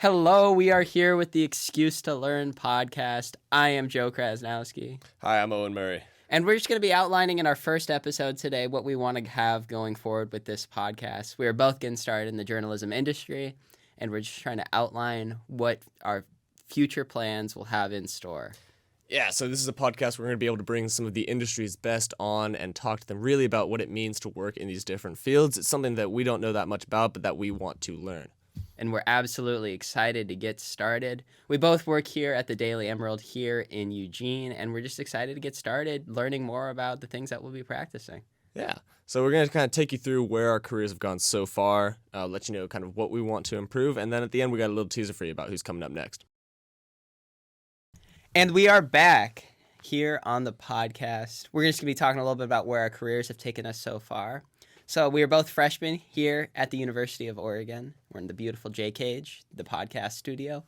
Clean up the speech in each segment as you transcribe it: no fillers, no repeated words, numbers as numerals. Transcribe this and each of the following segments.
Hello, we are here with the Excuse to Learn podcast. I am Joe Krasnowski. Hi, I'm Owen Murray. And we're just going to be outlining in our first episode today what we want to have going forward with this podcast. We are both getting started in the journalism industry, and we're just trying to outline what our future plans will have in store. Yeah, so this is a podcast where we're going to be able to bring some of the industry's best on and talk to them really about what it means to work in these different fields. It's something that we don't know that much about, but that we want to learn. And we're absolutely excited to get started. We both work here at the Daily Emerald here in Eugene, and we're just excited to get started learning more about the things that we'll be practicing. Yeah, so we're going to kind of take you through where our careers have gone so far, let you know kind of what we want to improve, and then at the end we got a little teaser for you about who's coming up next. And we are back here on the podcast. We're just going to be talking a little bit about where our careers have taken us so far. So we are both freshmen here at the University of Oregon. We're in the beautiful J Cage, the podcast studio.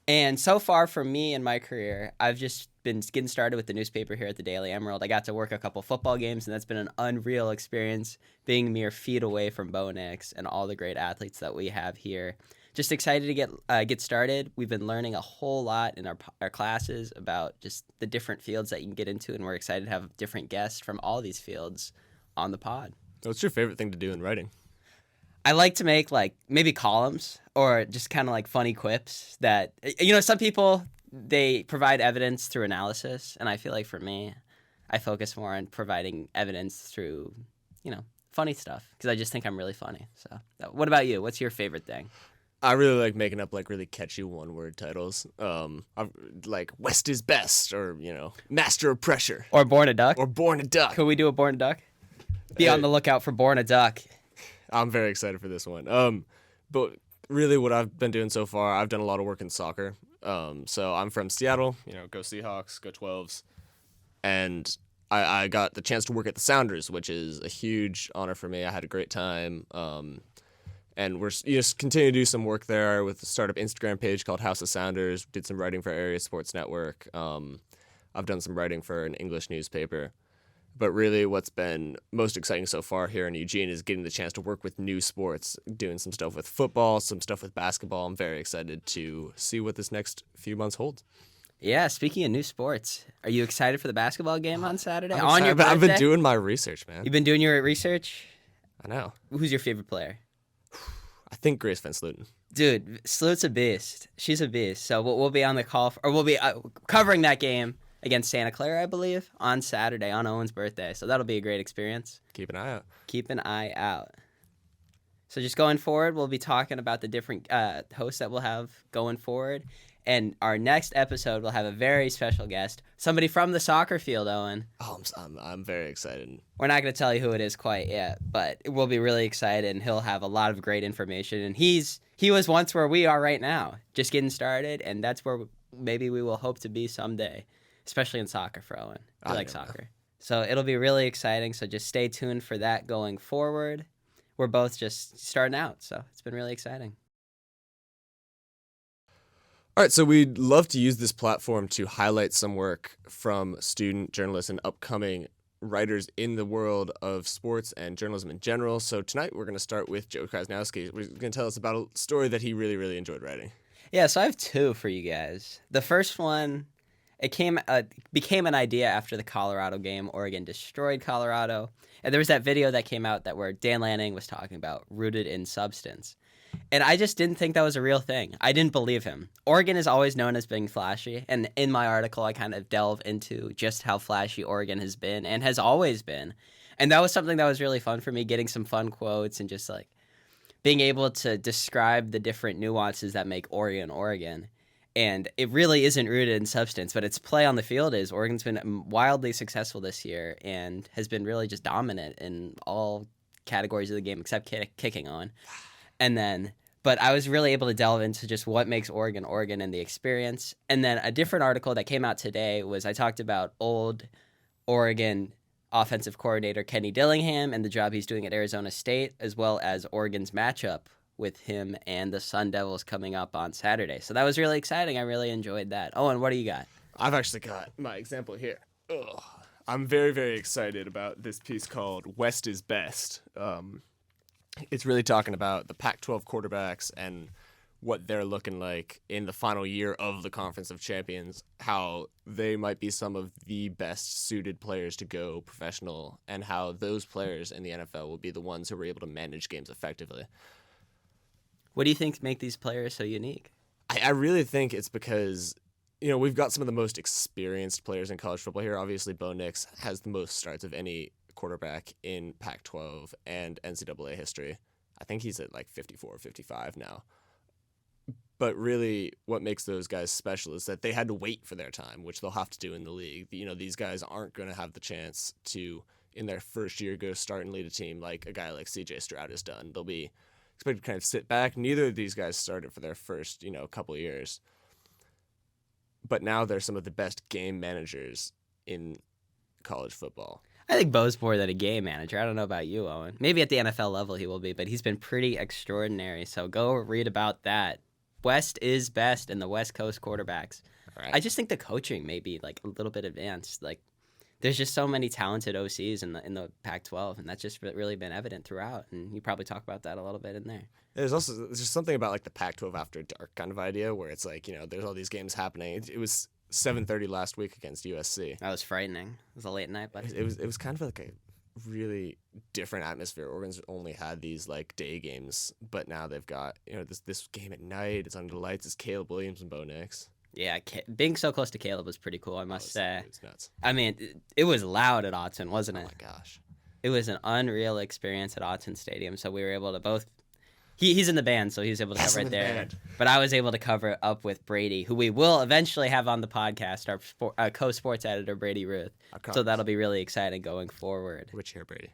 And so far for me in my career, I've just been getting started with the newspaper here at the Daily Emerald. I got to work a couple football games, and that's been an unreal experience, being mere feet away from Bo Nix and all the great athletes that we have here. Just excited to get started. We've been learning a whole lot in our classes about just the different fields that you can get into, and we're excited to have different guests from all these fields on the pod. What's your favorite thing to do in writing? I like to make maybe columns or just kind of like funny quips that, some people, they provide evidence through analysis. And I feel like for me, I focus more on providing evidence through, funny stuff because I just think I'm really funny. So what about you? What's your favorite thing? I really like making up really catchy one-word titles. Like West is Best or, Master of Pressure. Or Born a Duck. Or Born a Duck. Could we do a Born a Duck? Be on the lookout for Born a Duck. I'm very excited for this one. But really what I've been doing so far, I've done a lot of work in soccer. So I'm from Seattle, go Seahawks, go 12s. And I got the chance to work at the Sounders, which is a huge honor for me. I had a great time. And we're just continue to do some work there with the startup Instagram page called House of Sounders. Did some writing for Area Sports Network. I've done some writing for an English newspaper. But really what's been most exciting so far here in Eugene is getting the chance to work with new sports, doing some stuff with football, some stuff with basketball. I'm very excited to see what this next few months holds. Yeah, speaking of new sports, are you excited for the basketball game on Saturday? I've been doing my research, man. You've been doing your research? I know. Who's your favorite player? I think Grace Van Sluten. Dude, Slut's a beast. She's a beast. So we'll be on the call, we'll be covering that game against Santa Clara, I believe, on Saturday, on Owen's birthday. So that'll be a great experience. Keep an eye out. Keep an eye out. So just going forward, we'll be talking about the different hosts that we'll have going forward. And our next episode will have a very special guest, somebody from the soccer field, Owen. Oh, I'm very excited. We're not going to tell you who it is quite yet, but we'll be really excited, and he'll have a lot of great information. And he was once where we are right now, just getting started, and that's where maybe we will hope to be someday. Especially in soccer for Owen. I like soccer. So it'll be really exciting. So just stay tuned for that going forward. We're both just starting out. So it's been really exciting. All right. So we'd love to use this platform to highlight some work from student journalists and upcoming writers in the world of sports and journalism in general. So tonight we're going to start with Joe Krasnowski. He's going to tell us about a story that he really, really enjoyed writing. Yeah. So I have two for you guys. The first one, became an idea after the Colorado game. Oregon destroyed Colorado. And there was that video that came out where Dan Lanning was talking about rooted in substance. And I just didn't think that was a real thing. I didn't believe him. Oregon is always known as being flashy. And in my article, I kind of delve into just how flashy Oregon has been and has always been. And that was something that was really fun for me, getting some fun quotes and just being able to describe the different nuances that make Oregon, Oregon. And it really isn't rooted in substance, but its play on the field is. Oregon's been wildly successful this year and has been really just dominant in all categories of the game except kicking on. But I was really able to delve into just what makes Oregon, Oregon and the experience. And then a different article that came out today was I talked about old Oregon offensive coordinator Kenny Dillingham and the job he's doing at Arizona State, as well as Oregon's matchup with him and the Sun Devils coming up on Saturday. So that was really exciting. I really enjoyed that. Owen, what do you got? I've actually got my example here. I'm very, very excited about this piece called West is Best. It's really talking about the Pac-12 quarterbacks and what they're looking like in the final year of the Conference of Champions, how they might be some of the best suited players to go professional, and how those players in the NFL will be the ones who are able to manage games effectively. What do you think make these players so unique? I really think it's because, we've got some of the most experienced players in college football here. Obviously, Bo Nix has the most starts of any quarterback in Pac-12 and NCAA history. I think he's at like 54 or 55 now. But really, what makes those guys special is that they had to wait for their time, which they'll have to do in the league. These guys aren't going to have the chance to, in their first year, go start and lead a team like a guy like C.J. Stroud has done. They'll be expected to kind of sit back. Neither of these guys started for their first, couple of years. But now they're some of the best game managers in college football. I think Bo's more than a game manager. I don't know about you, Owen. Maybe at the NFL level he will be, but he's been pretty extraordinary. So go read about that. West is best in the West Coast quarterbacks. Right. I just think the coaching may be like a little bit advanced. Like, there's just so many talented OCs in the Pac-12, and that's just really been evident throughout. And you probably talk about that a little bit in there. There's just something about like the Pac-12 after dark kind of idea where it's like, there's all these games happening. It was 7:30 last week against USC. That was frightening. It was a late night, but it was kind of like a really different atmosphere. Oregon's only had these like day games, but now they've got this game at night. It's under the lights. It's Caleb Williams and Bo Nix. Yeah, being so close to Caleb was pretty cool, I must say. It's nuts. I mean, it was loud at Autzen, wasn't it? Oh my gosh, it was an unreal experience at Autzen Stadium. So we were able to both. He's in the band, so he was able to cover it there. Band. But I was able to cover it up with Brady, who we will eventually have on the podcast, our co-sports editor, Brady Ruth. So that'll be really exciting going forward. We'll get you here, Brady.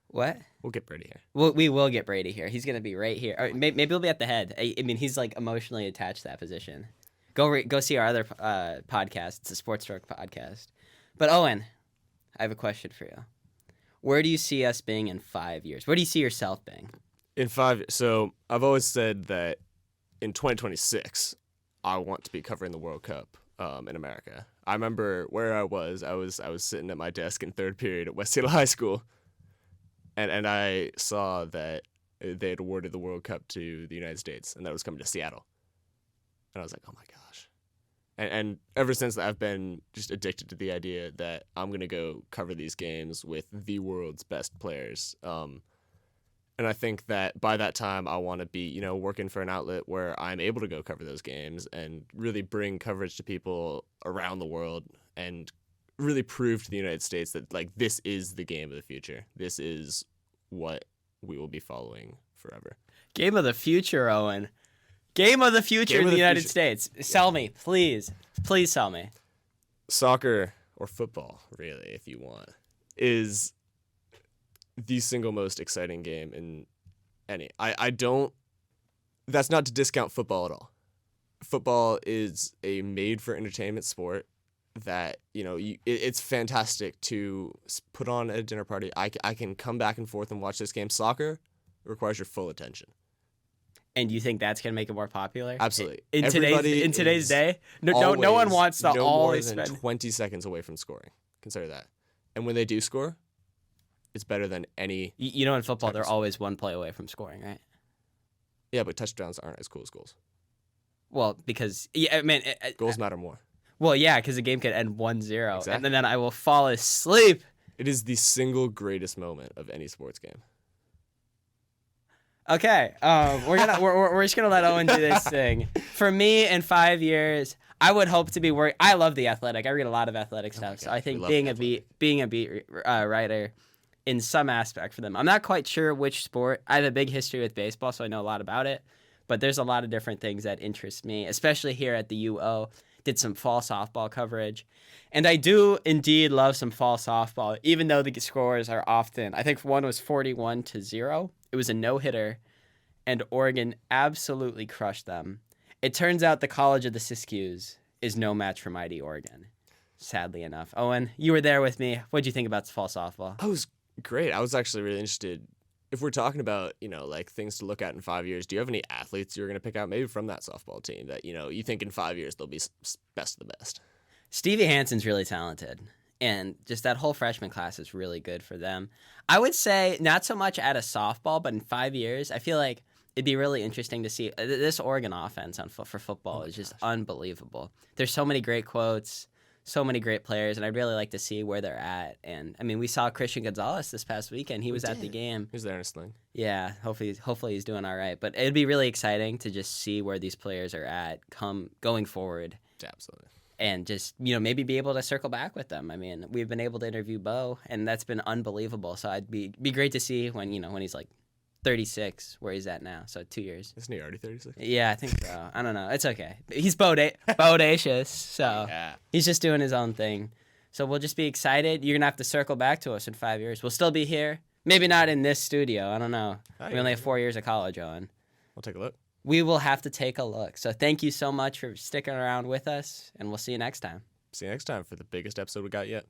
What? We'll get Brady here. We will get Brady here. He's going to be right here. Or maybe he'll be at the head. I mean, he's like emotionally attached to that position. Go see our other podcast. It's a Sports Talk podcast. But Owen, I have a question for you. Where do you see us being in 5 years? Where do you see yourself being? In 5, so I've always said that in 2026, I want to be covering the World Cup in America. I remember where I was. I was sitting at my desk in third period at West Seattle High School, and I saw that they had awarded the World Cup to the United States, and that was coming to Seattle. And I was like, oh my gosh. And ever since that, I've been just addicted to the idea that I'm going to go cover these games with the world's best players. And I think that by that time, I want to be, working for an outlet where I'm able to go cover those games and really bring coverage to people around the world and really prove to the United States that, like, this is the game of the future. This is what we will be following forever. Game of the future, Owen. Game of the future in the United States. Sell me, please. Please sell me. Soccer, or football, really, if you want, is the single most exciting game in any. I don't. That's not to discount football at all. Football is a made-for-entertainment sport that, it's fantastic to put on at a dinner party. I can come back and forth and watch this game. Soccer requires your full attention. And you think that's gonna make it more popular? Absolutely. In today's day, no one wants to always spend spend 20 seconds away from scoring. Consider that. And when they do score, it's better than any. In football, they're always one play away from scoring, right? Yeah, but touchdowns aren't as cool as goals. Well, because goals matter more. Well, yeah, because the game could end 1-0, Exactly. and then I will fall asleep. It is the single greatest moment of any sports game. Okay, we're just gonna let Owen do this thing. For me, in 5 years, I would hope to be working. I love The Athletic. I read a lot of athletic stuff, so I think being a beat writer in some aspect for them. I'm not quite sure which sport. I have a big history with baseball, so I know a lot about it. But there's a lot of different things that interest me, especially here at the UO. Did some fall softball coverage. And I do indeed love some fall softball, even though the scores are often, I think one was 41-0. It was a no-hitter, and Oregon absolutely crushed them. It turns out the College of the Siskiyous is no match for mighty Oregon, sadly enough. Owen, you were there with me. What did you think about fall softball? I was great. I was actually really interested. If we're talking about, like things to look at in 5 years, do you have any athletes you're going to pick out maybe from that softball team that, you think in 5 years they'll be best of the best? Stevie Hansen's really talented, and just that whole freshman class is really good for them. I would say not so much at a softball, but in 5 years, I feel like it'd be really interesting to see this Oregon offense for football is just unbelievable. There's so many great quotes, so many great players, and I'd really like to see where they're at. And I mean, we saw Christian Gonzalez this past weekend. He was at the game. He was there in a sling. Yeah, hopefully he's doing all right. But it'd be really exciting to just see where these players are at going forward. Absolutely. And just, maybe be able to circle back with them. I mean, we've been able to interview Bo, and that's been unbelievable. So I'd be great to see when he's like 36, where he's at now. So 2 years. Isn't he already 36? Yeah, I think so. I don't know. It's okay. He's bodacious, so he's just doing his own thing. So we'll just be excited. You're going to have to circle back to us in 5 years. We'll still be here. Maybe not in this studio. I don't know. We only have 4 years of college, Owen. We'll take a look. We will have to take a look. So thank you so much for sticking around with us, and we'll see you next time. See you next time for the biggest episode we got yet.